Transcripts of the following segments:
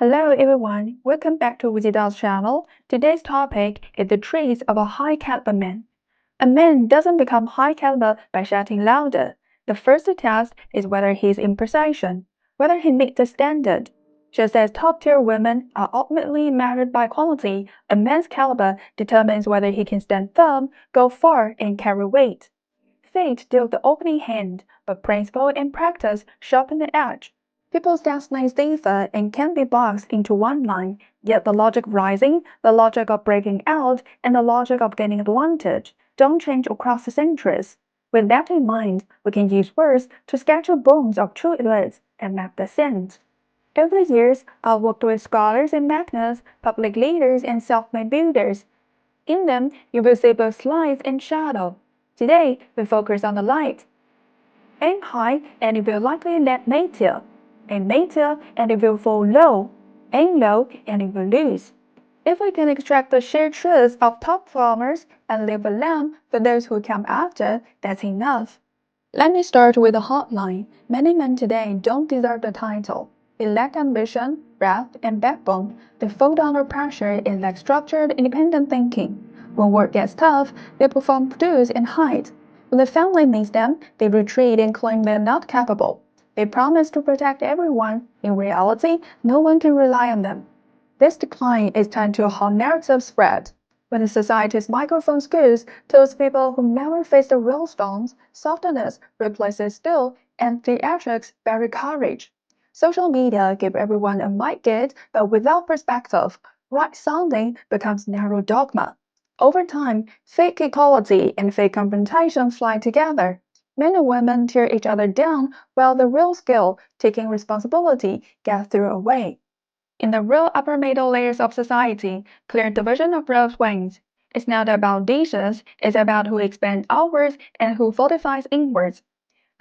Hello everyone, welcome back to Wizida's channel. Today's topic is the traits of a high caliber man. A man doesn't become high caliber by shouting louder. The first test is whether he's in precision, whether he meets the standard. Just as top-tier women are ultimately measured by quality, a man's caliber determines whether he can stand firm, go far, and carry weight. Fate dealt the opening hand, but principle and practice sharpen the edge. People's destinies differ and can be boxed into one line, yet the logic of rising, the logic of breaking out, and the logic of gaining advantage don't change across the centuries. With that in mind, we can use words to sketch the bones of true elites and map the sense. Over the years, I've worked with scholars and magnate, public leaders, and self-made builders. In them, you will see both light and shadow. Today, we focus on the light. Aim high and it will likely land native. Aim native and it will fall low. Aim low and it will lose. If we can extract the shared truths of top performers and leave a lamp for those who come after, that's enough. Let me start with a hotline. Many men today don't deserve the title. They lack ambition, breadth, and backbone. They fold under pressure and lack structured, independent thinking. When work gets tough, they perform produce and hide. When the family needs them, they retreat and claim they're not capable. They promise to protect everyone. In reality, no one can rely on them. This decline is tied to how narrative spread. When society's microphone schools tells people who never face the real storms, softness replaces still, and theatrics bury courage. Social media give everyone a mic gate, but without perspective, right sounding becomes narrow dogma. Over time, fake equality and fake confrontation fly together. Men and women tear each other down while the real skill, taking responsibility, gets thrown away. In the real upper middle layers of society, clear division of roles wins. It's not about dishes, it's about who expands outwards and who fortifies inwards.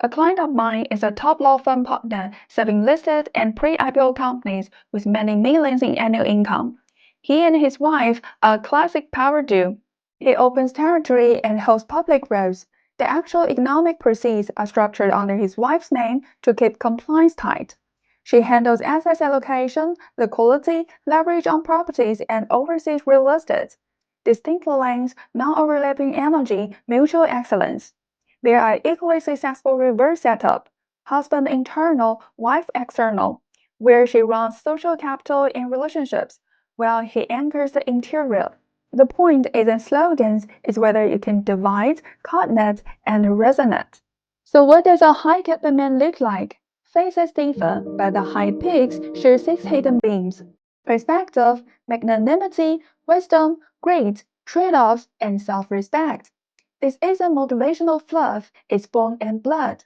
A client of mine is a top law firm partner serving listed and pre-IPO companies with many millions in annual income. He and his wife are a classic power duo. He opens territory and holds public roles. The actual economic proceeds are structured under his wife's name to keep compliance tight. She handles asset allocation, liquidity, leverage on properties, and oversees real estate. Distinct lanes, non-overlapping energy, mutual excellence. There are equally successful reverse setup, husband internal, wife external, where she runs social capital in relationships, while he anchors the interior. The point isn't slogans, it's whether you can divide, coordinate, and resonate. So what does a high-caliber man look like? Faces differ, but the high peaks share six hidden beams. Perspective, magnanimity, wisdom, grit, trade-offs, and self-respect. This isn't motivational fluff, it's bone and blood.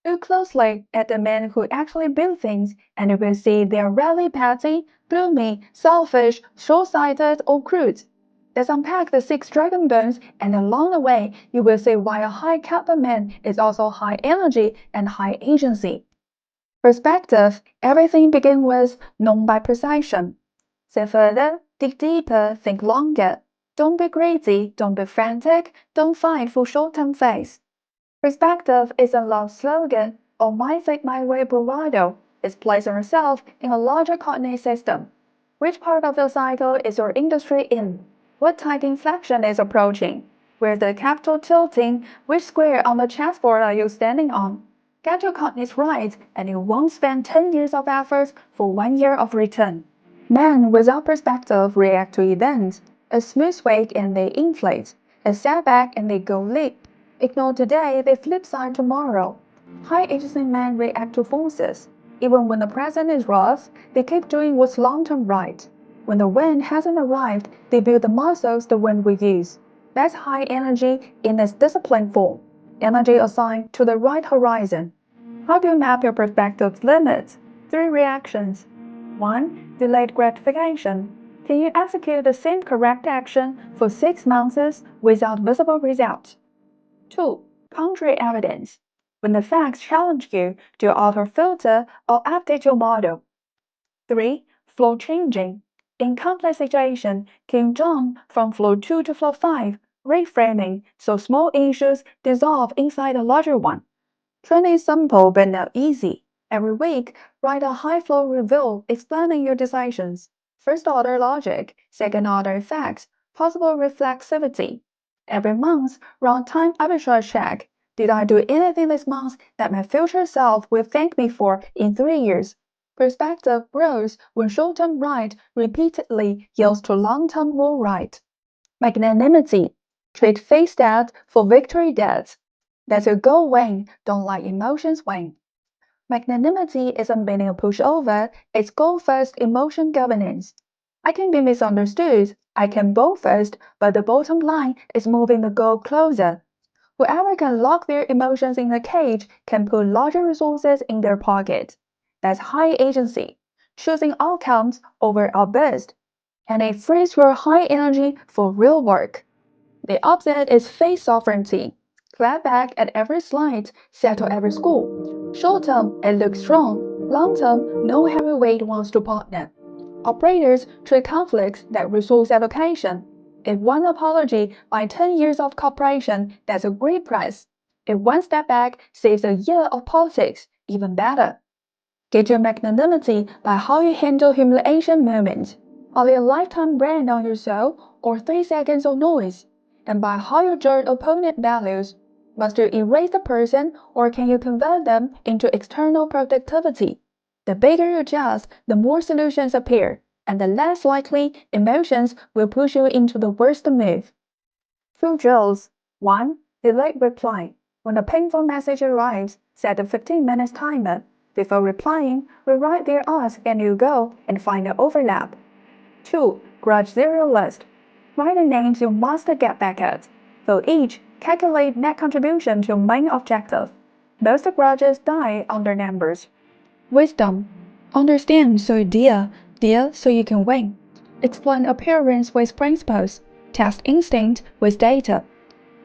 Look closely at the men who actually build things, and you will see they're rarely petty, gloomy, selfish, short-sighted, or crude. Let's unpack the six dragon bones, and along the way, you will see why a high caliber man is also high energy and high agency. Perspective, everything begins with known by perception. See further, dig deeper, think longer. Don't be greedy, don't be frantic, don't fight for short-term faith. Perspective isn't love's slogan or my fate my way bravado. It's placing yourself in a larger coordinate system. Which part of the cycle is your industry in? What tide inflection is approaching? Where's the capital tilting? Which square on the chessboard are you standing on? Get your coordinates right, and you won't spend 10 years of effort for 1 year of return. Men without perspective react to events. A smooth wake and they inflate. A setback and they go leap. Ignore today, they flip side tomorrow. High agency men react to forces. Even when the present is rough, they keep doing what's long-term right. When the wind hasn't arrived, they build the muscles the wind will use. That's high energy in its disciplined form. Energy assigned to the right horizon. How do you map your perspective's limits? 3 reactions. 1. Delayed gratification. Can you execute the same correct action for 6 months without visible results? 2. Contrary evidence. When the facts challenge you, do you auto filter or update your model? 3. Flow changing. In complex situations, can you jump from flow 2 to flow 5, reframing so small issues dissolve inside a larger one? Training is simple but not easy. Every week, write a high-flow review explaining your decisions. First-order logic, second-order effects, possible reflexivity. Every month, run time arbitrage check. Did I do anything this month that my future self will thank me for in 3 years? Perspective grows when short-term right repeatedly yields to long-term more right. Magnanimity. Treat face debt for victory debt. Let your goal win, don't let emotions win. Magnanimity isn't being a pushover, it's goal-first emotion governance. I can be misunderstood, I can bowl first, but the bottom line is moving the goal closer. Whoever can lock their emotions in a cage can put larger resources in their pocket. That's high agency, choosing outcomes over our best, and it frees your high energy for real work. The opposite is face sovereignty. Clap back at every slide, settle every score. Short term, it looks strong. Long term, no heavyweight wants to partner. Operators treat conflicts like resource allocation. If one apology buys 10 years of cooperation, that's a great price. If one step back saves a year of politics, even better. Get your magnanimity by how you handle humiliation moments. Are they a lifetime brand on your soul or 3 seconds of noise? And by how you judge opponent values. Must you erase the person or can you convert them into external productivity? The bigger you adjust, the more solutions appear, and the less likely emotions will push you into the worst move. Few drills. 1. Delayed reply. When a painful message arrives, set a 15 minutes timer. Before replying, rewrite their ask and you go and find the overlap. 2. Grudge zero list. Write the names you must get back at. For each, calculate net contribution to main objective. Most grudges die under numbers. Wisdom. Understand so you deal so you can win. Explain appearance with principles. Test instinct with data.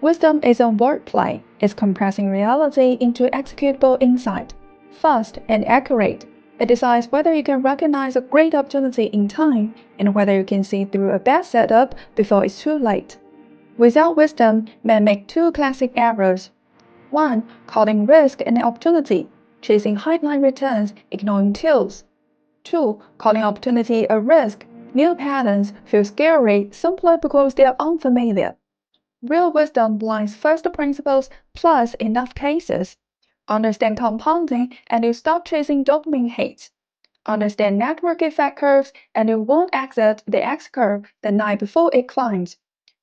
Wisdom isn't wordplay, it's compressing reality into executable insight. Fast and accurate. It decides whether you can recognize a great opportunity in time and whether you can see through a bad setup before it's too late. Without wisdom, men make two classic errors. 1. Calling risk an opportunity, chasing headline returns, ignoring tills. 2. Calling opportunity a risk, new patterns feel scary simply because they are unfamiliar. Real wisdom blinds first principles plus enough cases. Understand compounding and you stop chasing dopamine hits. Understand network effect curves and you won't exit the X curve the night before it climbs.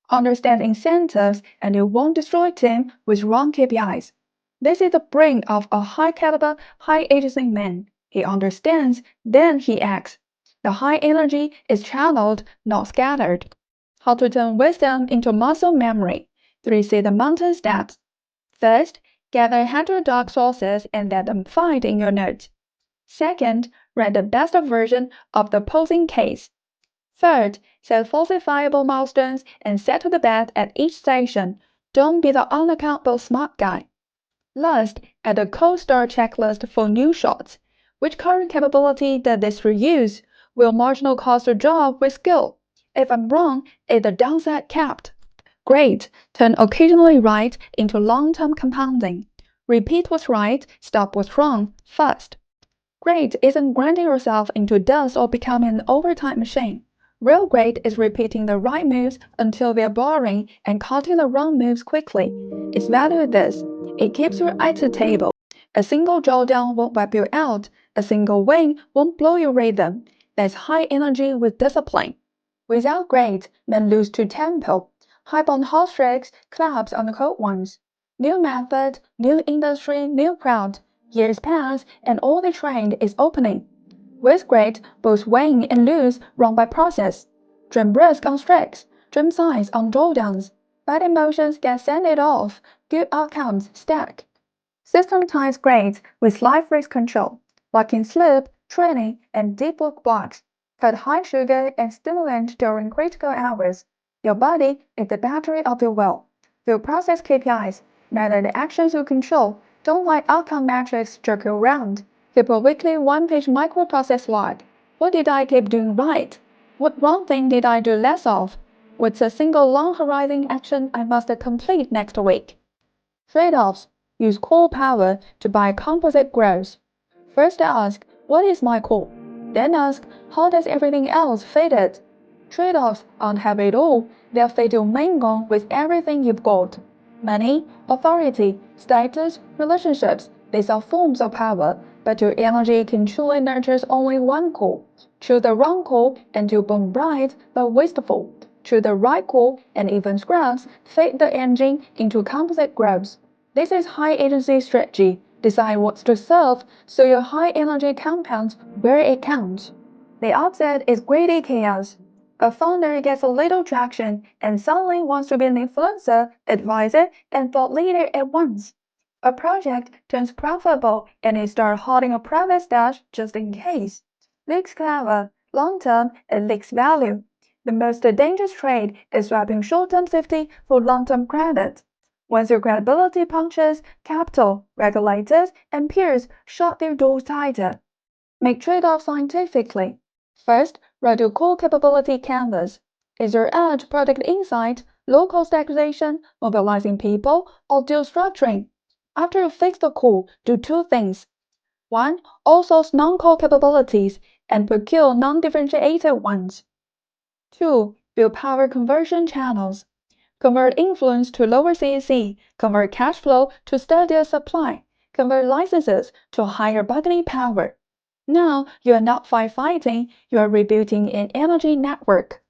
Understand incentives and you won't destroy team with wrong KPIs. This is the brain of a high caliber, high agency man. He understands, then he acts. The high energy is channeled, not scattered. How to turn wisdom into muscle memory. 3. See the mountain steps. First, gather heterodox sources and let them find in your notes. Second, write the best version of the opposing case. Third, set falsifiable milestones and settle the bet at each station. Don't be the unaccountable smart guy. Last, add a cold start checklist for new shots. Which current capability does this reuse? Will marginal cost a job with skill? If I'm wrong, is the downside capped? Great, turn occasionally right into long-term compounding. Repeat what's right, stop what's wrong, fast. Great isn't grinding yourself into dust or becoming an overtime machine. Real great is repeating the right moves until they're boring and cutting the wrong moves quickly. Its value is this: it keeps you at the table. A single drawdown won't wipe you out. A single win won't blow your rhythm. That's high energy with discipline. Without great, men lose to tempo. Hype on hot streaks, claps on the cold ones. New method, new industry, new crowd. Years pass and all the trend is opening. With great, both win and lose run by process. Dream brisk on streaks, dream size on drawdowns. Bad emotions get sanded off, good outcomes stack. System ties grades with life risk control, blocking sleep, training, and deep work blocks. Cut high sugar and stimulant during critical hours. Your body is the battery of your will. View process KPIs, measure the actions you control. Don't let outcome metrics jerk you around. Keep a weekly one-page microprocess log. What did I keep doing right? What wrong thing did I do less of? What's a single long-horizon action I must complete next week? Trade-offs. Use core power to buy composite growth. First ask, what is my core? Then ask, how does everything else fit it? Trade-offs aren't have it all, they're fit to mingle with everything you've got. Money, authority, status, relationships, these are forms of power, but your energy can truly nurtures only one core. Choose the wrong core and you burn bright but wasteful. Choose the right core and even scraps fit the engine into composite grabs. This is high agency strategy. Decide what's to serve so your high energy compounds where it counts. The opposite is greedy chaos. A founder gets a little traction and suddenly wants to be an influencer, advisor, and thought leader at once. A project turns profitable and they start holding a private stash just in case. Looks clever, long term it leaks value. The most dangerous trade is swapping short-term safety for long-term credit. Once your credibility punctures, capital, regulators, and peers shut their doors tighter. Make trade-offs scientifically. First, write your core capability canvas. Is your edge product insight, low-cost acquisition, mobilizing people, or deal structuring? After you fix the core, do two things. One, outsource non-core capabilities and procure non-differentiated ones. Two, build power conversion channels. Convert influence to lower CAC, convert cash flow to steadier supply, convert licenses to higher bargaining power. Now you are not firefighting, you are rebuilding an energy network.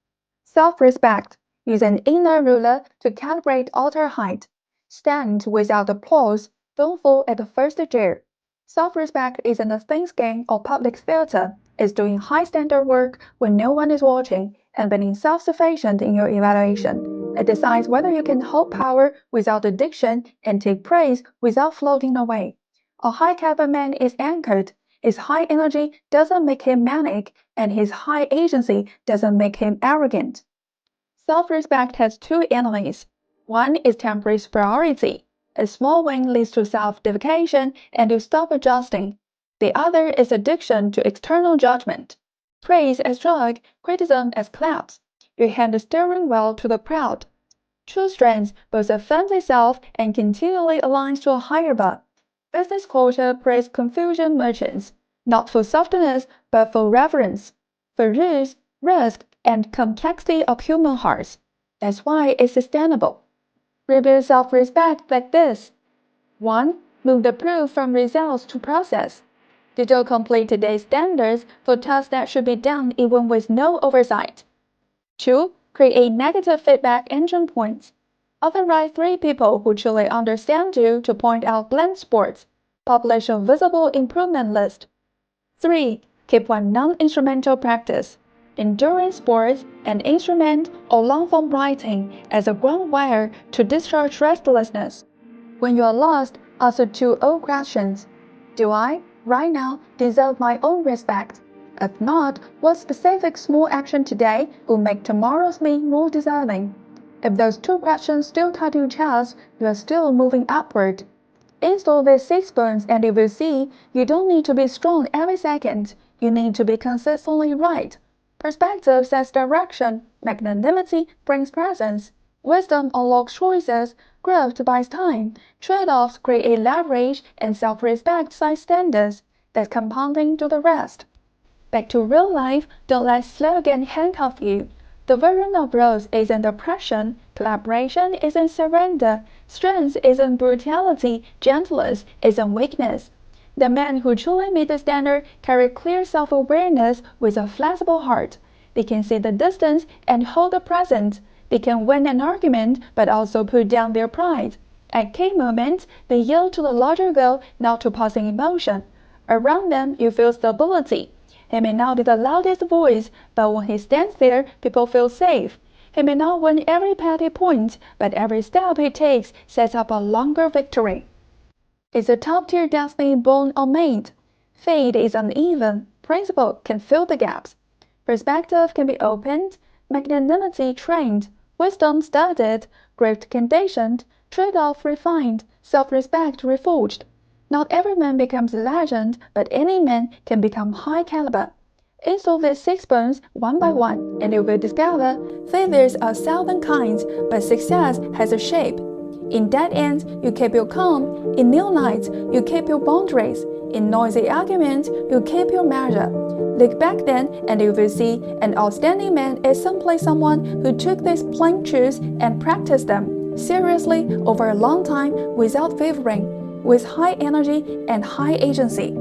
Self-respect. Use an inner ruler to calibrate outer height. Stand without applause, don't fall at the first jeer. Self-respect isn't a thin skin or public theater, it's doing high-standard work when no one is watching and being self-sufficient in your evaluation. It decides whether you can hold power without addiction and take praise without floating away. A high-caliber man is anchored. His high energy doesn't make him manic, and his high agency doesn't make him arrogant. Self-respect has two enemies. One is temporary superiority. A small win leads to self-deprecation and you stop adjusting. The other is addiction to external judgment. Praise as drug, criticism as claps. You hand the steering wheel to the proud. True strength both affirms itself and continually aligns to a higher bar. Business culture praise Confucian merchants, not for softness, but for reverence, for risk, and complexity of human hearts. That's why it's sustainable. Rebuild self-respect like this. 1. Move the proof from results to process. Did you complete today's standards for tasks that should be done even with no oversight? 2. Create negative feedback engine points. Often write 3 people who truly understand you to point out blind spots. Publish a visible improvement list. 3. Keep one non-instrumental practice. Endurance sports, an instrument, or long-form writing as a ground wire to discharge restlessness. When you are lost, ask the 2 old questions. Do I, right now, deserve my own respect? If not, what specific small action today will make tomorrow's me more deserving? If those 2 questions still tie to your chest, you are still moving upward. Install these 6 burns and you will see you don't need to be strong every second. You need to be consistently right. Perspective sets direction. Magnanimity brings presence. Wisdom unlocks choices. Growth buys time. Trade-offs create leverage and self-respect sets standards. That compounding to the rest. Back to real life, don't let slogan handcuff you. The version of growth isn't oppression, collaboration isn't surrender, strength isn't brutality, gentleness isn't weakness. The men who truly meet the standard carry clear self-awareness with a flexible heart. They can see the distance and hold the present. They can win an argument but also put down their pride. At key moments, they yield to the larger goal, not to passing emotion. Around them, you feel stability. He may not be the loudest voice, but when he stands there, people feel safe. He may not win every petty point, but every step he takes sets up a longer victory. Is a top-tier destiny born or made? Fate is uneven. Principle can fill the gaps. Perspective can be opened, magnanimity trained, wisdom studied, growth conditioned, trade-off refined, self-respect reforged. Not every man becomes a legend, but any man can become high caliber. Install these 6 bones one by one, and you will discover failures are 1,000 kinds, but success has a shape. In dead ends, you keep your calm. In new lights, you keep your boundaries. In noisy arguments, you keep your measure. Look back then and you will see an outstanding man is simply someone who took these plain truths and practiced them seriously over a long time without wavering, with high energy and high agency.